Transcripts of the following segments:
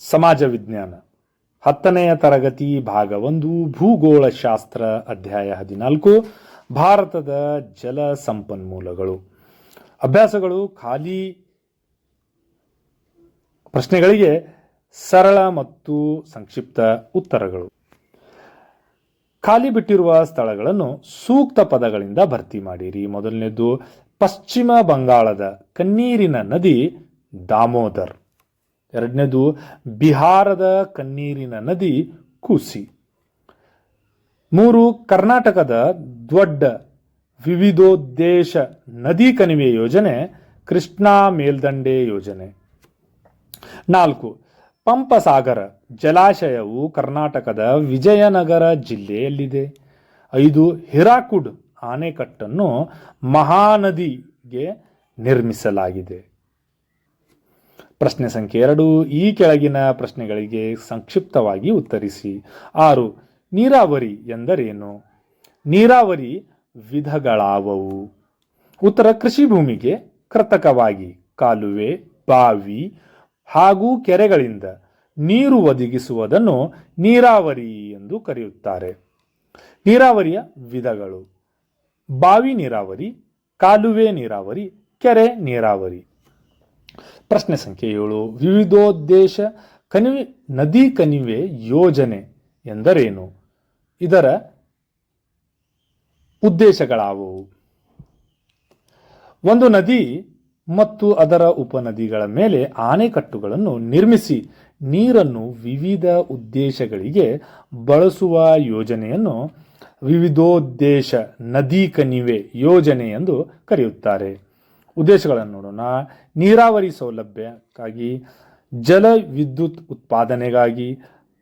ಸಮಾಜ ವಿಜ್ಞಾನ 10ನೆಯ ತರಗತಿ ಭಾಗ 1 ಭೂಗೋಳಶಾಸ್ತ್ರ ಅಧ್ಯಾಯ 14 ಭಾರತದ ಜಲ ಸಂಪನ್ಮೂಲಗಳು. ಅಭ್ಯಾಸಗಳು: ಖಾಲಿ ಪ್ರಶ್ನೆಗಳಿಗೆ ಸರಳ ಮತ್ತು ಸಂಕ್ಷಿಪ್ತ ಉತ್ತರಗಳು. ಖಾಲಿ ಬಿಟ್ಟಿರುವ ಸ್ಥಳಗಳನ್ನು ಸೂಕ್ತ ಪದಗಳಿಂದ ಭರ್ತಿ ಮಾಡಿರಿ. ಮೊದಲನೇದು, ಪಶ್ಚಿಮ ಬಂಗಾಳದ ಕಣ್ಣೀರಿನ ನದಿ ದಾಮೋದರ್. ಎರಡನೇದು, ಬಿಹಾರದ ಕಣ್ಣೀರಿನ ನದಿ ಕೂಸಿ. 3, ಕರ್ನಾಟಕದ ದೊಡ್ಡ ವಿವಿಧೋದ್ದೇಶ ನದಿ ಕಣಿವೆ ಯೋಜನೆ ಕೃಷ್ಣಾ ಮೇಲ್ದಂಡೆ ಯೋಜನೆ. 4, ಪಂಪಸಾಗರ ಜಲಾಶಯವು ಕರ್ನಾಟಕದ ವಿಜಯನಗರ ಜಿಲ್ಲೆಯಲ್ಲಿದೆ. 5, ಹಿರಾಕುಡ್ ಆಣೆಕಟ್ಟನ್ನು ಮಹಾನದಿಗೆ ನಿರ್ಮಿಸಲಾಗಿದೆ. ಪ್ರಶ್ನೆ ಸಂಖ್ಯೆ 2, ಈ ಕೆಳಗಿನ ಪ್ರಶ್ನೆಗಳಿಗೆ ಸಂಕ್ಷಿಪ್ತವಾಗಿ ಉತ್ತರಿಸಿ. 6, ನೀರಾವರಿ ಎಂದರೇನು? ನೀರಾವರಿ ವಿಧಗಳಾವವು? ಉತ್ತರ: ಕೃಷಿ ಭೂಮಿಗೆ ಕೃತಕವಾಗಿ ಕಾಲುವೆ, ಬಾವಿ ಹಾಗೂ ಕೆರೆಗಳಿಂದ ನೀರು ಒದಗಿಸುವುದನ್ನು ನೀರಾವರಿ ಎಂದು ಕರೆಯುತ್ತಾರೆ. ನೀರಾವರಿಯ ವಿಧಗಳು: ಬಾವಿ ನೀರಾವರಿ, ಕಾಲುವೆ ನೀರಾವರಿ, ಕೆರೆ ನೀರಾವರಿ. ಪ್ರಶ್ನೆ ಸಂಖ್ಯೆ 7, ವಿವಿಧೋದ್ದೇಶ ನದಿ ಕಣಿವೆ ಯೋಜನೆ ಎಂದರೇನು? ಇದರ ಉದ್ದೇಶಗಳಾವುವು? ಒಂದು ನದಿ ಮತ್ತು ಅದರ ಉಪನದಿಗಳ ಮೇಲೆ ಆಣೆಕಟ್ಟುಗಳನ್ನು ನಿರ್ಮಿಸಿ ನೀರನ್ನು ವಿವಿಧ ಉದ್ದೇಶಗಳಿಗೆ ಬಳಸುವ ಯೋಜನೆಯನ್ನು ವಿವಿಧೋದ್ದೇಶ ನದಿ ಕಣಿವೆ ಯೋಜನೆ ಎಂದು ಕರೆಯುತ್ತಾರೆ. ಉದ್ದೇಶಗಳನ್ನು ನೋಡೋಣ. ನೀರಾವರಿ ಸೌಲಭ್ಯಕ್ಕಾಗಿ, ಜಲ ವಿದ್ಯುತ್ ಉತ್ಪಾದನೆಗಾಗಿ,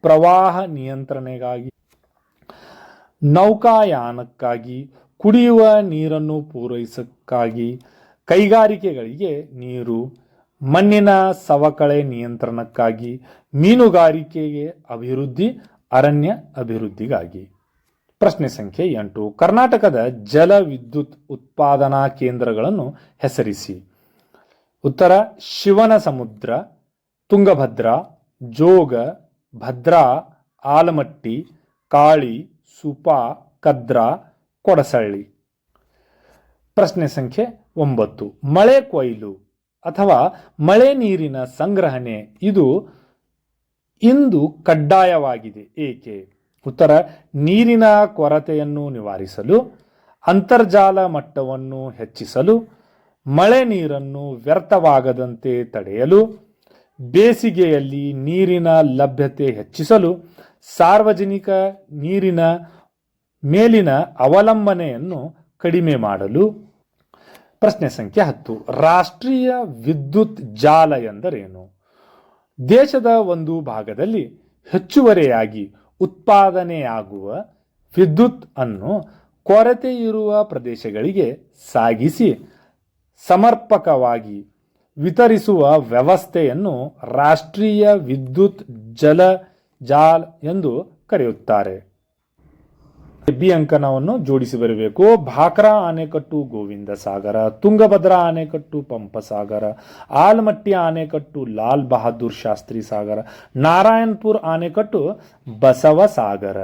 ಪ್ರವಾಹ ನಿಯಂತ್ರಣೆಗಾಗಿ, ನೌಕಾಯಾನಕ್ಕಾಗಿ, ಕುಡಿಯುವ ನೀರನ್ನು ಪೂರೈಸಕ್ಕಾಗಿ, ಕೈಗಾರಿಕೆಗಳಿಗೆ ನೀರು, ಮಣ್ಣಿನ ಸವಕಳಿ ನಿಯಂತ್ರಣಕ್ಕಾಗಿ, ಮೀನುಗಾರಿಕೆಗೆ ಅಭಿವೃದ್ಧಿ, ಅರಣ್ಯ ಅಭಿವೃದ್ಧಿಗಾಗಿ. ಪ್ರಶ್ನೆ ಸಂಖ್ಯೆ 8, ಕರ್ನಾಟಕದ ಜಲ ವಿದ್ಯುತ್ ಉತ್ಪಾದನಾ ಕೇಂದ್ರಗಳನ್ನು ಹೆಸರಿಸಿ. ಉತ್ತರ: ಶಿವನಸಮುದ್ರ, ತುಂಗಭದ್ರಾ, ಜೋಗ, ಭದ್ರಾ, ಆಲಮಟ್ಟಿ, ಕಾಳಿ, ಸುಪಾ, ಕದ್ರಾ, ಕೊಡಸಳ್ಳಿ. ಪ್ರಶ್ನೆ ಸಂಖ್ಯೆ 9, ಮಳೆ ಕೊಯ್ಲು ಅಥವಾ ಮಳೆ ನೀರಿನ ಸಂಗ್ರಹಣೆ ಇದು ಇಂದು ಕಡ್ಡಾಯವಾಗಿದೆ, ಏಕೆ? ಉತ್ತರ: ನೀರಿನ ಕೊರತೆಯನ್ನು ನಿವಾರಿಸಲು, ಅಂತರ್ಜಲ ಮಟ್ಟವನ್ನು ಹೆಚ್ಚಿಸಲು, ಮಳೆ ನೀರನ್ನು ವ್ಯರ್ಥವಾಗದಂತೆ ತಡೆಯಲು, ಬೇಸಿಗೆಯಲ್ಲಿ ನೀರಿನ ಲಭ್ಯತೆ ಹೆಚ್ಚಿಸಲು, ಸಾರ್ವಜನಿಕ ನೀರಿನ ಮೇಲಿನ ಅವಲಂಬನೆಯನ್ನು ಕಡಿಮೆ ಮಾಡಲು. ಪ್ರಶ್ನೆ ಸಂಖ್ಯೆ 10, ರಾಷ್ಟ್ರೀಯ ವಿದ್ಯುತ್ ಜಾಲ ಎಂದರೇನು? ದೇಶದ ಒಂದು ಭಾಗದಲ್ಲಿ ಹೆಚ್ಚುವರಿಯಾಗಿ ಉತ್ಪಾದನೆಯಾಗುವ ವಿದ್ಯುತ್ ಅನ್ನು ಕೊರತೆ ಇರುವ ಪ್ರದೇಶಗಳಿಗೆ ಸಾಗಿಸಿ ಸಮರ್ಪಕವಾಗಿ ವಿತರಿಸುವ ವ್ಯವಸ್ಥೆಯನ್ನು ರಾಷ್ಟ್ರೀಯ ವಿದ್ಯುತ್ ಜಾಲ ಎಂದು ಕರೆಯುತ್ತಾರೆ. ಬಿ ಅಂಕಣವನ್ನು ಜೋಡಿಸಿ ಬರಬೇಕು. ಭಾಕ್ರಾ ಆಣೆಕಟ್ಟು ಗೋವಿಂದ ಸಾಗರ, ತುಂಗಭದ್ರಾ ಆಣೆಕಟ್ಟು ಪಂಪಸಾಗರ, ಆಲಮಟ್ಟಿ ಆಣೆಕಟ್ಟು ಲಾಲ್ ಬಹದ್ದೂರ್ ಶಾಸ್ತ್ರಿ ಸಾಗರ, ನಾರಾಯಣಪುರ ಆಣೆಕಟ್ಟು ಬಸವ ಸಾಗರ.